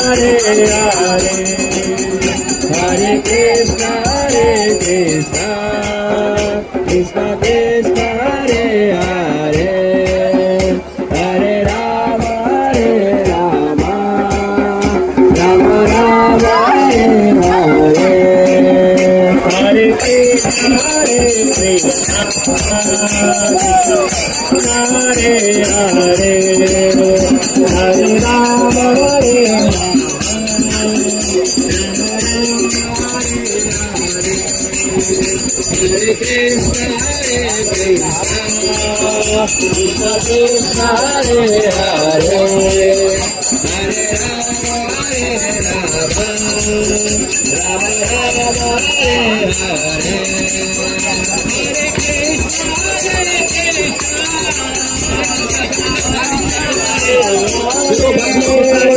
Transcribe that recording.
Hare Hare, Hare Krishna, Krishna Krishna, Hare Hare, Hare Rama, Rama Rama, Hare Hare, Hare Krishna, Krishna Hare Hare, Hare Rama, Hare Krishna, Krishna Krishna, Hare Hare, Hare Rama, Rama Rama, Hare Hare, Hare Krishna, Krishna